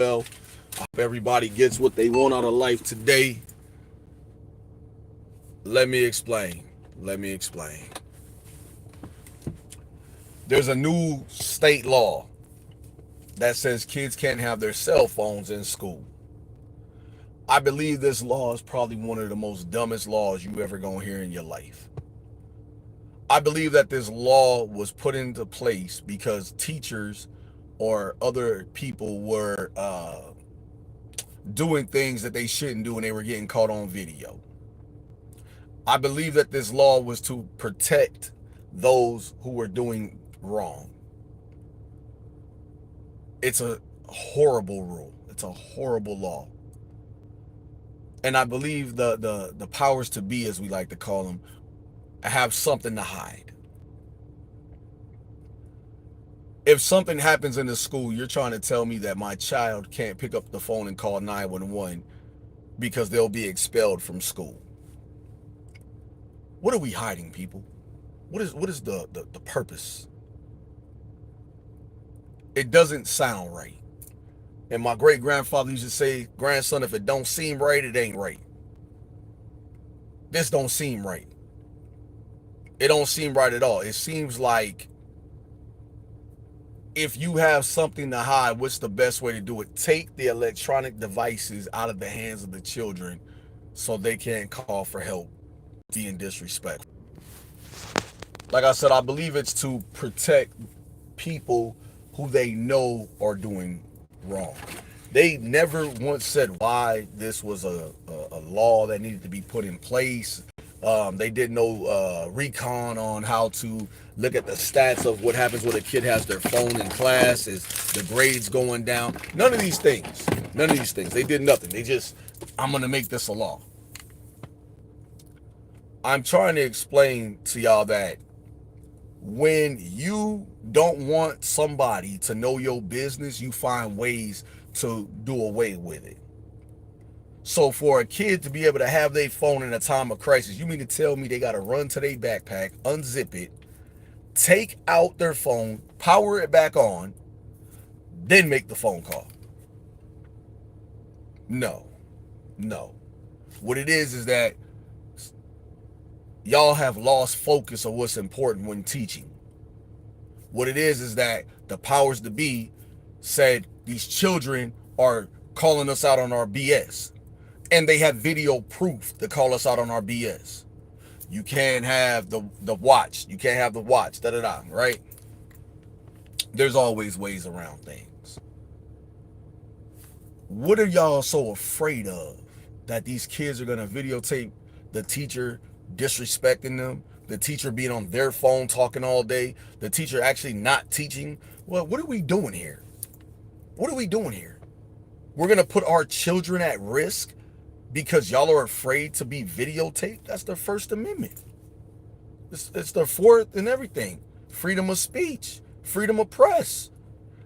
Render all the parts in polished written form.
well. I hope everybody gets what they want out of life today. Let me explain. Let me explain. There's a new state law that says kids can't have their cell phones in school. I believe this law is probably one of the most dumbest laws you ever gonna hear in your life. I believe that this law was put into place because teachers or other people were doing things that they shouldn't do and they were getting caught on video. I believe that this law was to protect those who were doing wrong. It's a horrible rule. It's a horrible law. And I believe the powers to be, as we like to call them, have something to hide. If something happens in the school, you're trying to tell me that my child can't pick up the phone and call 911 because they'll be expelled from school. What are we hiding, people? What is the purpose? It doesn't sound right. And my great grandfather used to say, grandson, if it don't seem right, it ain't right. This don't seem right. It don't seem right at all. It seems like if you have something to hide, what's the best way to do it? Take the electronic devices out of the hands of the children so they can't call for help, being disrespectful. Like I said, I believe it's to protect people who they know are doing wrong. They never once said why this was a law that needed to be put in place. They did no recon on how to look at the stats of what happens when a kid has their phone in class, is the grades going down. None of these things. None of these things. They did nothing. They just, I'm going to make this a law. I'm trying to explain to y'all that when you don't want somebody to know your business, you find ways to do away with it. So for a kid to be able to have their phone in a time of crisis, you mean to tell me they got to run to their backpack, unzip it, take out their phone, power it back on, then make the phone call? No, no. What it is that y'all have lost focus of what's important when teaching. What it is that the powers to be said these children are calling us out on our BS. And they have video proof to call us out on our BS. You can't have the watch. You can't have the watch. Da da da. Right? There's always ways around things. What are y'all so afraid of? That these kids are gonna videotape the teacher disrespecting them, the teacher being on their phone talking all day, the teacher actually not teaching? Well, what are we doing here? What are we doing here? We're gonna put our children at risk because y'all are afraid to be videotaped? That's the First Amendment. It's the fourth and everything. Freedom of speech, freedom of press.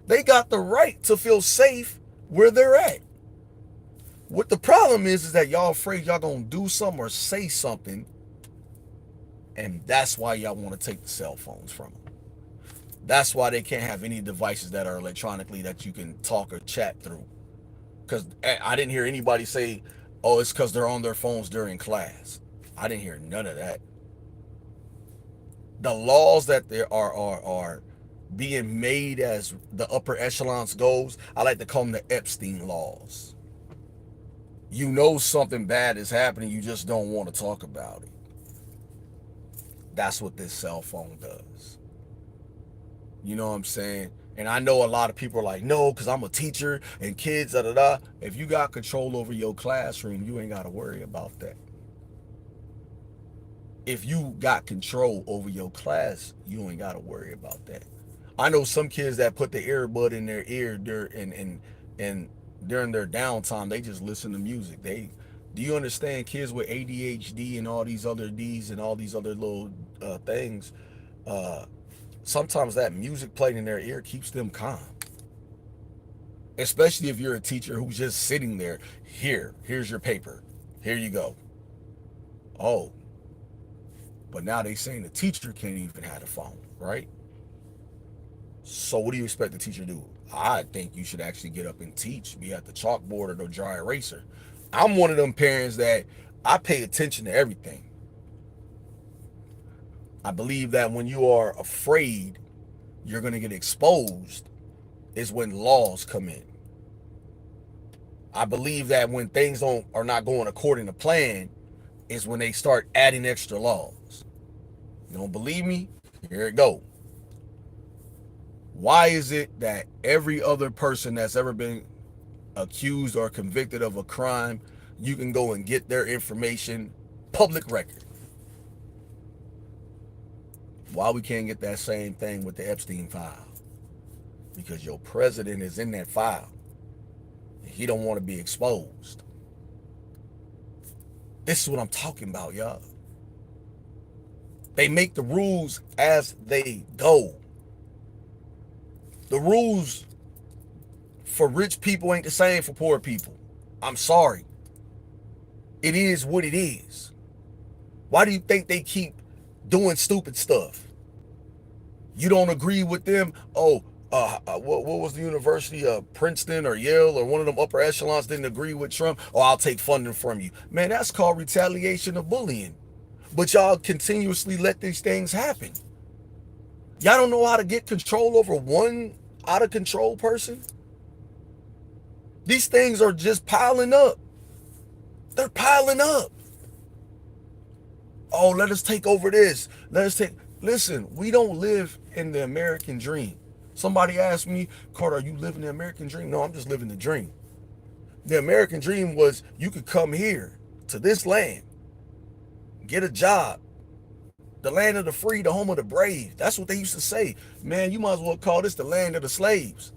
They got the right to feel safe where they're at. What the problem is that y'all afraid y'all gonna do something or say something, and that's why y'all want to take the cell phones from them. That's why they can't have any devices that are electronically that you can talk or chat through. Because I didn't hear anybody say, oh, it's because they're on their phones during class. I didn't hear none of that. The laws that there are being made as the upper echelons goes, I like to call them the Epstein laws. You know something bad is happening, you just don't want to talk about it. That's what this cell phone does. You know what I'm saying? And I know a lot of people are like, no, because I'm a teacher and kids, da da da. If you got control over your classroom, you ain't got to worry about that. If you got control over your class, you ain't got to worry about that. I know some kids that put the earbud in their ear and during their downtime, they just listen to music. Do you understand kids with ADHD and all these other D's and all these other little things? Sometimes that music played in their ear keeps them calm. Especially if you're a teacher who's just sitting there. Here's your paper. Here you go. Oh, but now they saying the teacher can't even have a phone, right? So what do you expect the teacher to do? I think you should actually get up and teach, be at the chalkboard or the dry eraser. I'm one of them parents that I pay attention to everything. I believe that when you are afraid you're going to get exposed is when laws come in. I believe that when things are not going according to plan is when they start adding extra laws. You don't believe me? Here it go. Why is it that every other person that's ever been accused or convicted of a crime, you can go and get their information public record? Why we can't get that same thing with the Epstein file? Because your president is in that file. He don't want to be exposed. This is what I'm talking about, y'all. They make the rules as they go. The rules for rich people ain't the same for poor people. I'm sorry. It is what it is. Why do you think they keep doing stupid stuff? You don't agree with them? Oh, what was the university? Princeton or Yale or one of them upper echelons didn't agree with Trump. Oh, I'll take funding from you. Man, that's called retaliation of bullying. But y'all continuously let these things happen. Y'all don't know how to get control over one out of control person. These things are just piling up. They're piling up. Oh, let us take over this. Listen, we don't live in the American dream. Somebody asked me, Carter, are you living the American dream? No, I'm just living the dream. The American dream was you could come here to this land, get a job, the land of the free, the home of the brave. That's what they used to say. Man, you might as well call this the land of the slaves.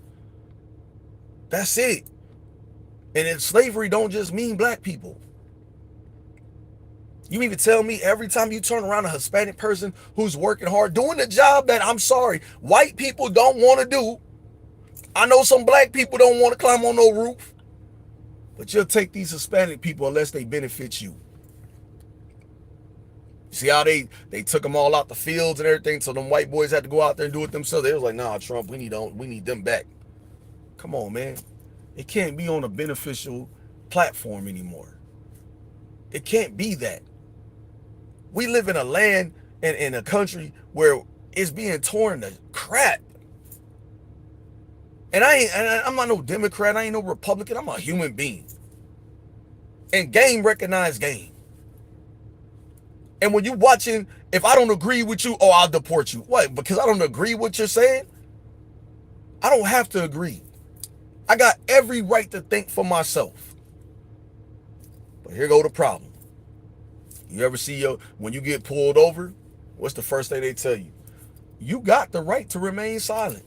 That's it. And slavery don't just mean black people. You mean to tell me every time you turn around a Hispanic person who's working hard, doing the job that, I'm sorry, white people don't want to do. I know some black people don't want to climb on no roof. But you'll take these Hispanic people unless they benefit you. See how they took them all out the fields and everything, so them white boys had to go out there and do it themselves. They was like, nah, Trump, we need them back. Come on, man. It can't be on a beneficial platform anymore. It can't be that. We live in a land and in a country where it's being torn to crap. And I'm not no Democrat, I ain't no Republican, I'm a human being. And game recognized game. And when you watching, if I don't agree with you, oh, I'll deport you. What? Because I don't agree with what you're saying? I don't have to agree. I got every right to think for myself. But here go the problem. You ever see when you get pulled over, what's the first thing they tell you? You got the right to remain silent.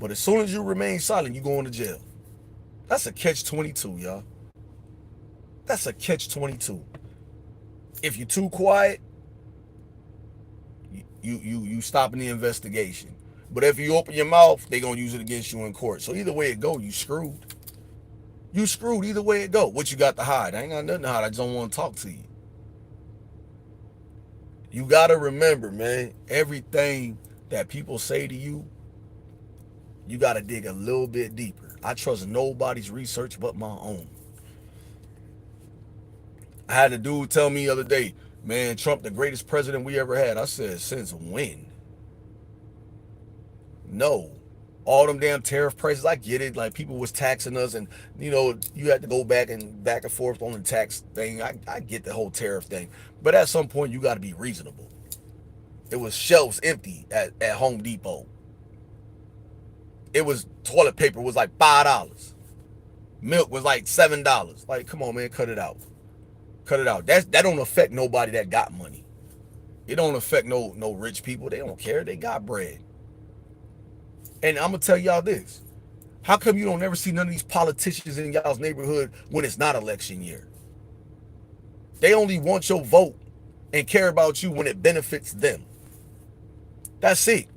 But as soon as you remain silent, you go into jail. That's a catch-22, y'all. That's a catch-22. If you're too quiet, you stopping the investigation. But if you open your mouth, they're going to use it against you in court. So either way it go, you screwed. You screwed either way it go. What you got to hide? I ain't got nothing to hide. I just don't want to talk to you. You got to remember, man, everything that people say to you, you got to dig a little bit deeper. I trust nobody's research but my own. I had a dude tell me the other day, man, Trump the greatest president we ever had. I said, since when? No. All them damn tariff prices, I get it. Like people was taxing us and, you had to go back and forth on the tax thing. I get the whole tariff thing. But at some point, you got to be reasonable. It was shelves empty at Home Depot. It was toilet paper was like $5. Milk was like $7. Like, come on, man, cut it out. Cut it out. That don't affect nobody that got money. It don't affect no rich people. They don't care. They got bread. And I'm going to tell y'all this. How come you don't ever see none of these politicians in y'all's neighborhood when it's not election year? They only want your vote and care about you when it benefits them. That's it.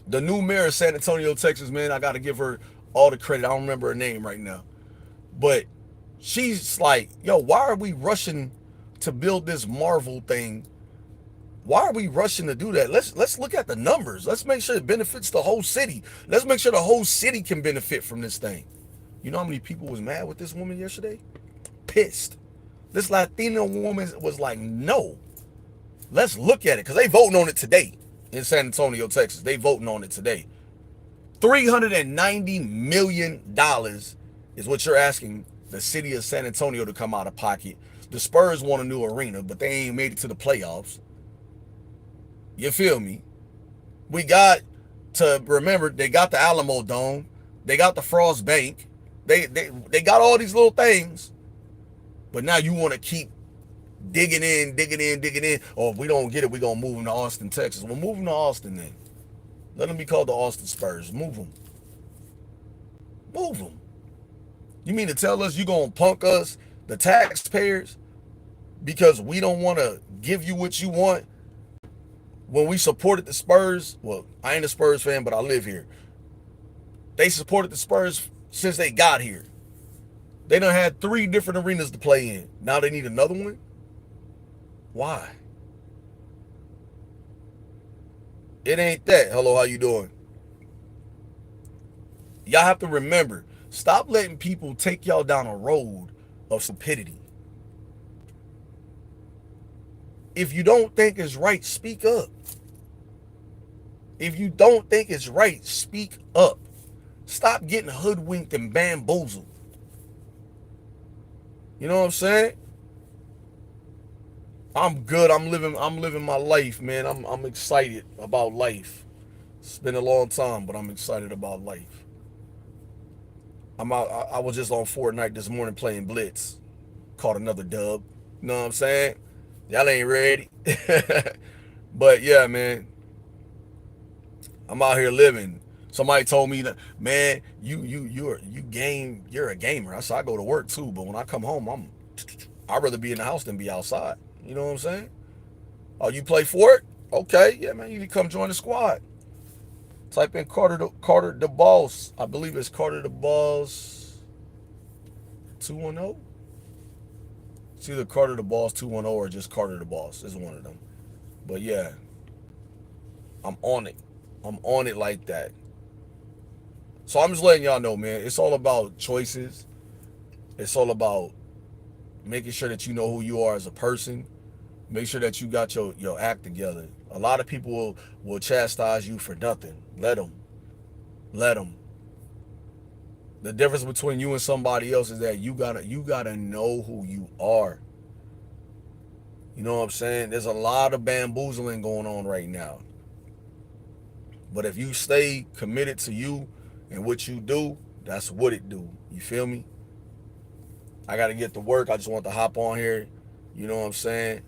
The new mayor of San Antonio, Texas, man, I got to give her all the credit. I don't remember her name right now. But she's like, yo, why are we rushing to build this Marvel thing Why are we rushing to do that? Let's look at the numbers. Let's make sure it benefits the whole city. Let's make sure the whole city can benefit from this thing. You know how many people was mad with this woman yesterday? Pissed. This Latina woman was like, no. Let's look at it. Because they voting on it today in San Antonio, Texas. They voting on it today. $390 million is what you're asking the city of San Antonio to come out of pocket. The Spurs want a new arena, but they ain't made it to the playoffs. You feel me? We got to remember they got the Alamo Dome, they got the Frost Bank, they got all these little things, but now you want to keep digging in. Or if we don't get it, we gonna move them to Austin, Texas. Well, move them to Austin then. Let them be called the Austin Spurs. Move them. Move them. You mean to tell us you gonna punk us, the taxpayers, because we don't want to give you what you want? When we supported the Spurs, well, I ain't a Spurs fan, but I live here. They supported the Spurs since they got here. They done had 3 different arenas to play in. Now they need another one? Why? It ain't that. Hello, how you doing? Y'all have to remember, stop letting people take y'all down a road of stupidity. If you don't think it's right, speak up. If you don't think it's right, speak up. Stop getting hoodwinked and bamboozled. You know what I'm saying? I'm good. I'm living my life, man. I'm excited about life. It's been a long time, but I'm excited about life. I'm out. I was just on Fortnite this morning playing Blitz. Caught another dub. You know what I'm saying? Y'all ain't ready. But yeah, man. I'm out here living. Somebody told me that, man, you're a gamer. I said I go to work too, but when I come home, I'd rather be in the house than be outside. You know what I'm saying? Oh, you play Fort? Okay, yeah, man, you can come join the squad. Type in Carter the Boss. I believe it's Carter the Boss 210. It's either Carter the Boss 210 or just Carter the Boss. It's one of them. But yeah, I'm on it. I'm on it like that. So I'm just letting y'all know, man, it's all about choices. It's all about making sure that you know who you are as a person. Make sure that you got your act together. A lot of people will chastise you for nothing. Let them. Let them. The difference between you and somebody else is that you gotta know who you are. You know what I'm saying? There's a lot of bamboozling going on right now. But if you stay committed to you and what you do, that's what it do. You feel me? I got to get to work. I just want to hop on here. You know what I'm saying?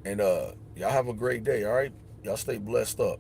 And y'all have a great day, all right? Y'all stay blessed up.